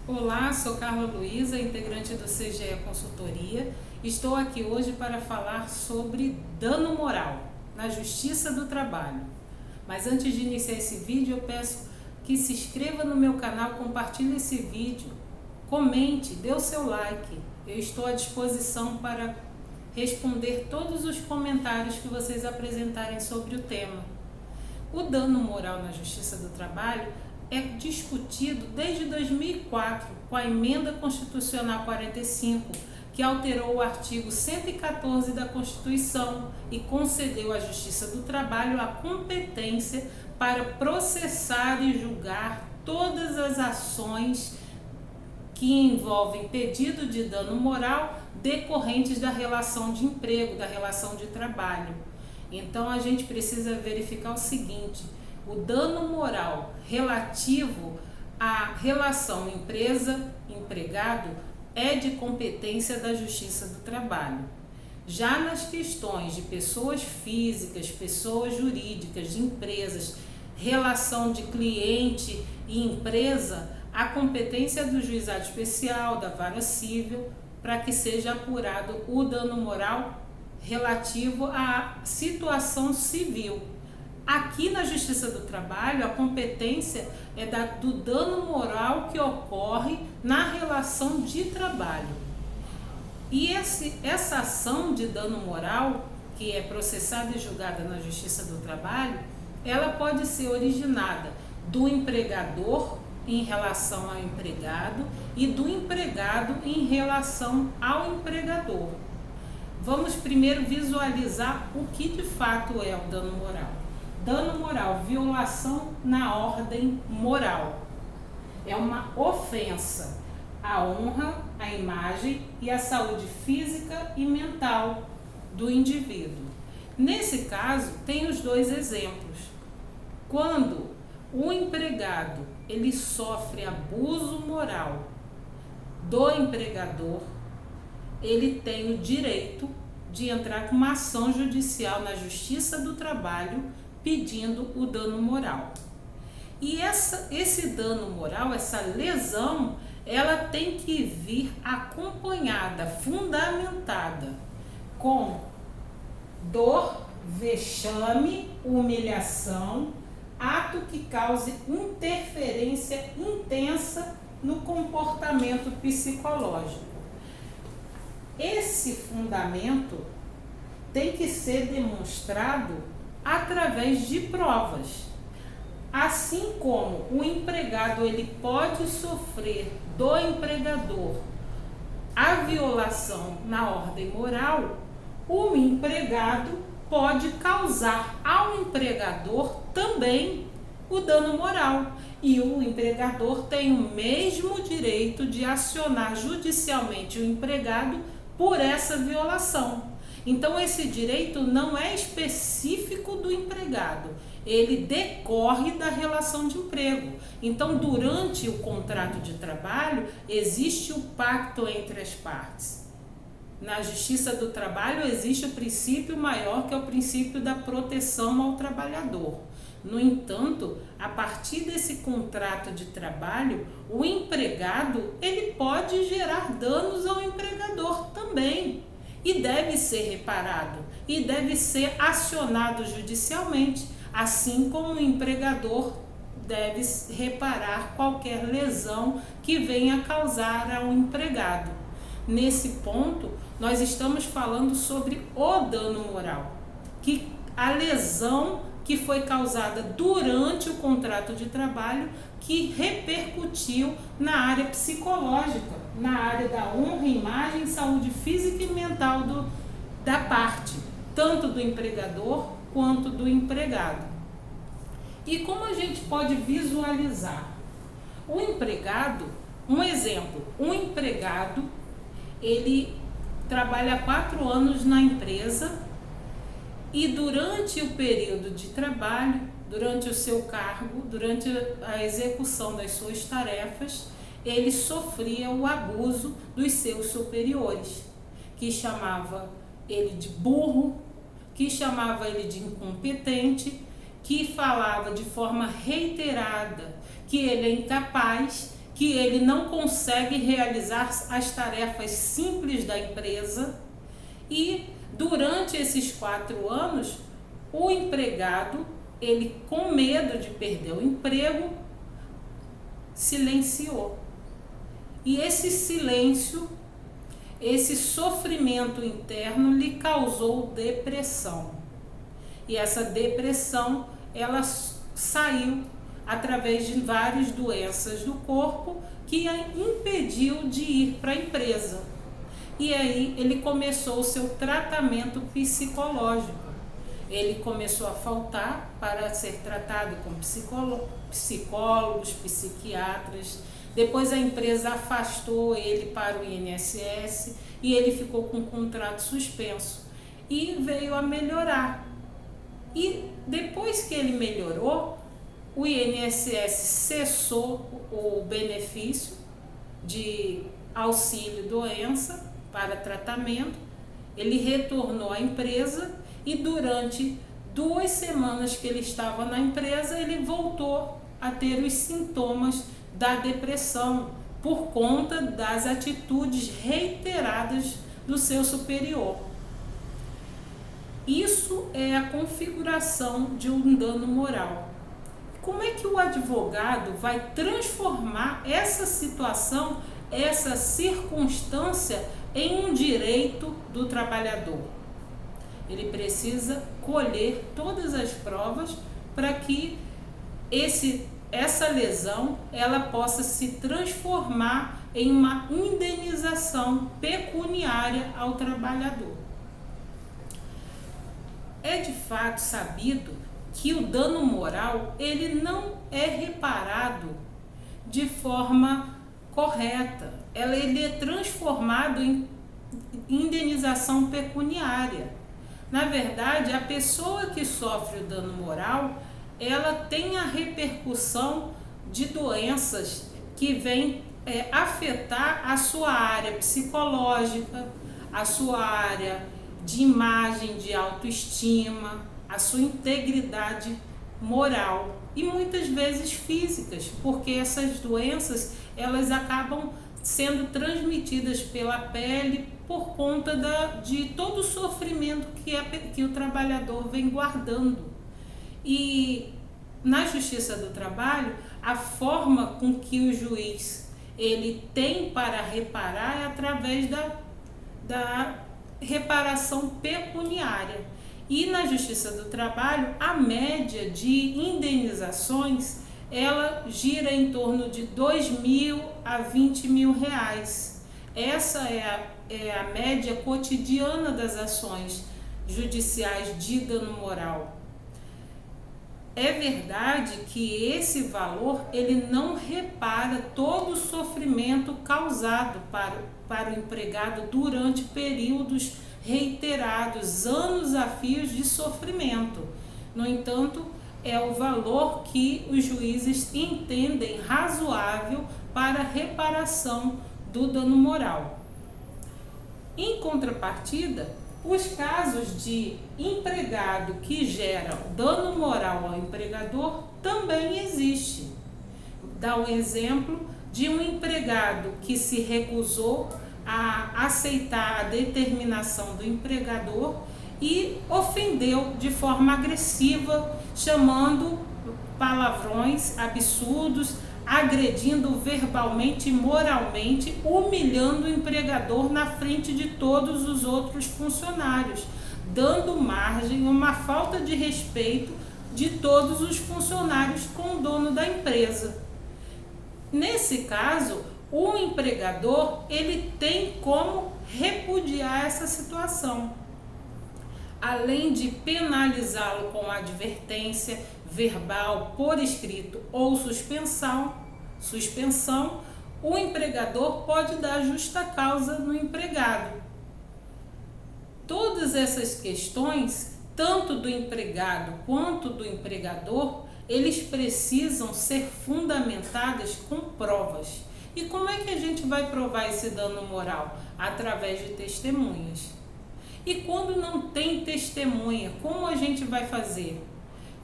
Olá, sou Carla Luiza, integrante do CGE Consultoria. Estou aqui hoje para falar sobre dano moral na Justiça do Trabalho. Mas antes de iniciar esse vídeo, eu peço que se inscreva no meu canal, compartilhe esse vídeo, comente, dê o seu like. Eu estou à disposição para responder todos os comentários que vocês apresentarem sobre o tema. O dano moral na Justiça do Trabalho é discutido desde 2004 com a Emenda Constitucional 45, que alterou o artigo 114 da Constituição e concedeu à Justiça do Trabalho a competência para processar e julgar todas as ações que envolvem pedido de dano moral decorrentes da relação de emprego, da relação de trabalho. Então a gente precisa verificar o seguinte: o dano moral relativo à relação empresa-empregado é de competência da Justiça do Trabalho. Já nas questões de pessoas físicas, pessoas jurídicas, de empresas, relação de cliente e empresa, a competência do Juizado Especial, da Vara Civil, para que seja apurado o dano moral relativo à situação civil. Aqui na Justiça do Trabalho, a competência é do dano moral que ocorre na relação de trabalho. E essa ação de dano moral, que é processada e julgada na Justiça do Trabalho, ela pode ser originada do empregador em relação ao empregado e do empregado em relação ao empregador. Vamos primeiro visualizar o que de fato é o dano moral. Dano moral, violação na ordem moral. É uma ofensa à honra, à imagem e à saúde física e mental do indivíduo. Nesse caso, tem os dois exemplos. Quando o empregado ele sofre abuso moral do empregador, ele tem o direito de entrar com uma ação judicial na Justiça do Trabalho pedindo o dano moral. E esse dano moral, essa lesão, ela tem que vir acompanhada, fundamentada com dor, vexame, humilhação, ato que cause interferência intensa no comportamento psicológico. Esse fundamento tem que ser demonstrado através de provas. Assim como o empregado ele pode sofrer do empregador a violação na ordem moral, o empregado pode causar ao empregador também o dano moral. E o empregador tem o mesmo direito de acionar judicialmente o empregado por essa violação. Então, esse direito não é específico do empregado, ele decorre da relação de emprego. Então, durante o contrato de trabalho, existe o pacto entre as partes. Na Justiça do Trabalho, existe o princípio maior, que é o princípio da proteção ao trabalhador. No entanto, a partir desse contrato de trabalho, o empregado ele pode gerar danos ao empregador também. E deve ser reparado, e deve ser acionado judicialmente, assim como o empregador deve reparar qualquer lesão que venha causar ao empregado. Nesse ponto, nós estamos falando sobre o dano moral, que a lesão que foi causada durante o contrato de trabalho, que repercutiu na área psicológica, na área da honra, imagem, saúde física e mental da parte, tanto do empregador quanto do empregado. E como a gente pode visualizar? O empregado, um exemplo, um empregado, ele trabalha há 4 anos na empresa e durante o período de trabalho, durante o seu cargo, durante a execução das suas tarefas, ele sofria o abuso dos seus superiores, que chamava ele de burro, que chamava ele de incompetente, que falava de forma reiterada que ele é incapaz, que ele não consegue realizar as tarefas simples da empresa e durante esses 4 anos o empregado, ele com medo de perder o emprego, silenciou. E esse silêncio, esse sofrimento interno lhe causou depressão. E essa depressão, ela saiu através de várias doenças do corpo que a impediu de ir para a empresa. E aí ele começou o seu tratamento psicológico. Ele começou a faltar para ser tratado com psicólogos, psiquiatras. Depois a empresa afastou ele para o INSS e ele ficou com o contrato suspenso. E veio a melhorar. E depois que ele melhorou, o INSS cessou o benefício de auxílio-doença para tratamento. Ele retornou à empresa e durante 2 semanas que ele estava na empresa, ele voltou a ter os sintomas da depressão por conta das atitudes reiteradas do seu superior. Isso é a configuração de um dano moral. Como é que o advogado vai transformar essa situação, essa circunstância em um direito do trabalhador? Ele precisa colher todas as provas para que essa lesão ela possa se transformar em uma indenização pecuniária ao trabalhador. É de fato sabido que o dano moral ele não é reparado de forma correta. Ele é transformado em indenização pecuniária. Na verdade, a pessoa que sofre o dano moral, ela tem a repercussão de doenças que vêm afetar a sua área psicológica, a sua área de imagem, de autoestima, a sua integridade moral e muitas vezes físicas, porque essas doenças elas acabam sendo transmitidas pela pele por conta de todo o sofrimento que o trabalhador vem guardando. E na Justiça do Trabalho, a forma com que o juiz ele tem para reparar é através da reparação pecuniária. E na Justiça do Trabalho, a média de indenizações ela gira em torno de R$2.000 a R$20.000. Essa é a média cotidiana das ações judiciais de dano moral. É verdade que esse valor ele não repara todo o sofrimento causado para o empregado durante períodos reiterados, anos a fios de sofrimento. No entanto, é o valor que os juízes entendem razoável para a reparação do dano moral. Em contrapartida, os casos de empregado que gera dano moral ao empregador também existem. Dá o exemplo de um empregado que se recusou a aceitar a determinação do empregador e ofendeu de forma agressiva, chamando palavrões absurdos, agredindo verbalmente e moralmente, humilhando o empregador na frente de todos os outros funcionários, dando margem a uma falta de respeito de todos os funcionários com o dono da empresa. Nesse caso, o empregador ele tem como repudiar essa situação. Além de penalizá-lo com advertência verbal, por escrito ou suspensão, o empregador pode dar justa causa no empregado. Todas essas questões, tanto do empregado quanto do empregador, eles precisam ser fundamentadas com provas. E como é que a gente vai provar esse dano moral? Através de testemunhas. E quando não tem testemunha, como a gente vai fazer?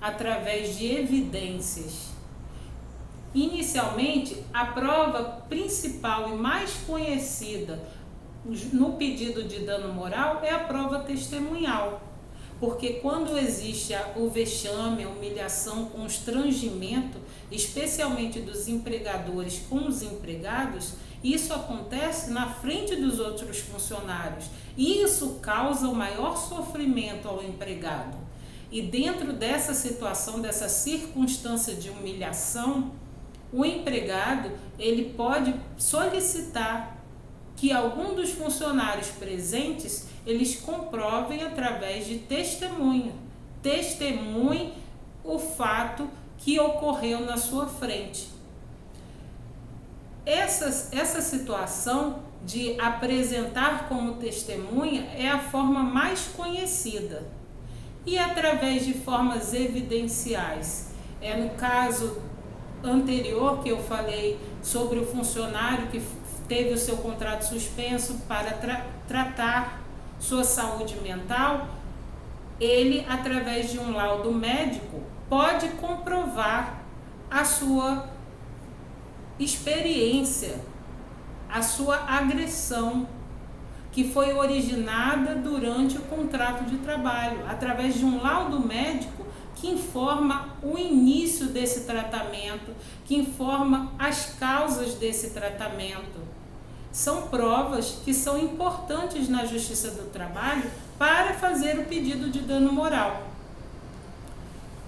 Através de evidências. Inicialmente, a prova principal e mais conhecida no pedido de dano moral é a prova testemunhal. Porque quando existe o vexame, a humilhação, o constrangimento, especialmente dos empregadores com os empregados, isso acontece na frente dos outros funcionários e isso causa o maior sofrimento ao empregado. E dentro dessa situação, dessa circunstância de humilhação, o empregado ele pode solicitar que algum dos funcionários presentes eles comprovem através de testemunha. Testemunhe o fato que ocorreu na sua frente. Essa situação de apresentar como testemunha é a forma mais conhecida. E através de formas evidenciais. No caso anterior que eu falei sobre o funcionário que teve o seu contrato suspenso para tratar sua saúde mental, ele, através de um laudo médico, pode comprovar a sua experiência, a sua agressão, que foi originada durante o contrato de trabalho, através de um laudo médico que informa o início desse tratamento, que informa as causas desse tratamento. São provas que são importantes na Justiça do Trabalho para fazer o pedido de dano moral.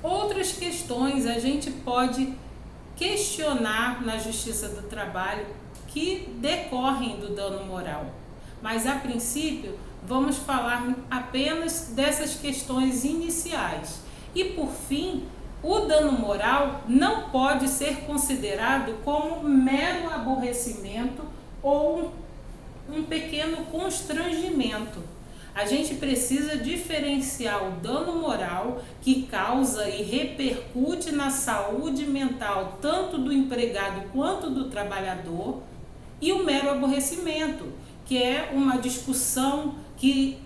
Outras questões a gente pode questionar na Justiça do Trabalho que decorrem do dano moral. Mas, a princípio, vamos falar apenas dessas questões iniciais. E, por fim, o dano moral não pode ser considerado como mero aborrecimento ou um pequeno constrangimento. A gente precisa diferenciar o dano moral que causa e repercute na saúde mental tanto do empregado quanto do trabalhador e o mero aborrecimento, que é uma discussão que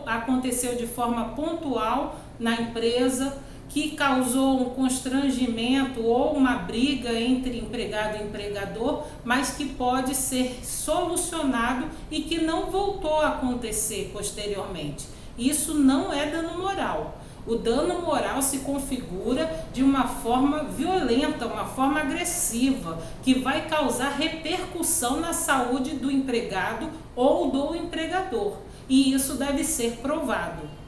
aconteceu de forma pontual na empresa, que causou um constrangimento ou uma briga entre empregado e empregador, mas que pode ser solucionado e que não voltou a acontecer posteriormente. Isso não é dano moral. O dano moral se configura de uma forma violenta, uma forma agressiva, que vai causar repercussão na saúde do empregado ou do empregador. E isso deve ser provado.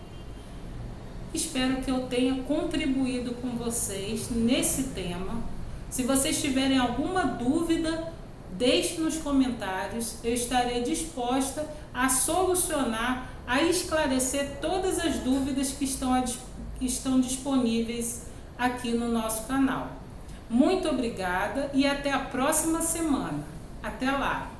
Espero que eu tenha contribuído com vocês nesse tema. Se vocês tiverem alguma dúvida, deixe nos comentários. Eu estarei disposta a solucionar, a esclarecer todas as dúvidas que estão disponíveis aqui no nosso canal. Muito obrigada e até a próxima semana. Até lá!